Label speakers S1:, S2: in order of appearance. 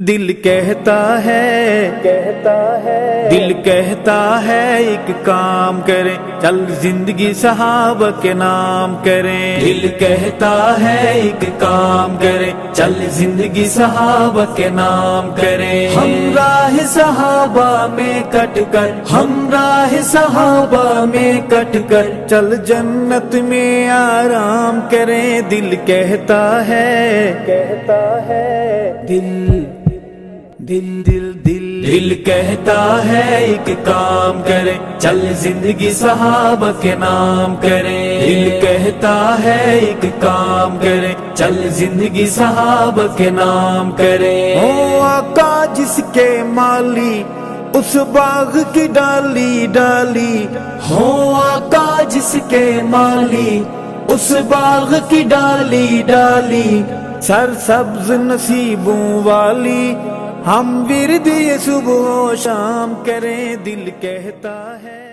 S1: دل کہتا ہے دل کہتا ہے ایک کام کریں، چل زندگی صحابہ کے نام کریں۔ دل کہتا ہے ایک کام کریں، چل زندگی صحابہ کے نام کریں۔ ہم راہ صحابہ میں کٹ کر، ہم راہ صحابہ میں کٹ کر، چل جنت میں آرام کریں۔ دل کہتا ہے دل کہتا ہے ایک کام کریں، چل زندگی صحابہ کے نام کریں۔ دل کہتا ہے ایک کام کریں، چل زندگی صحابہ کے نام کریں۔ او آقا جس کے مالی اس باغ کی ڈالی ڈالی، ہو آقا جس کے مالی اس باغ کی ڈالی ڈالی، سر سبز نصیبوں والی، ہم ورد یہ صبح و شام کریں۔ دل کہتا ہے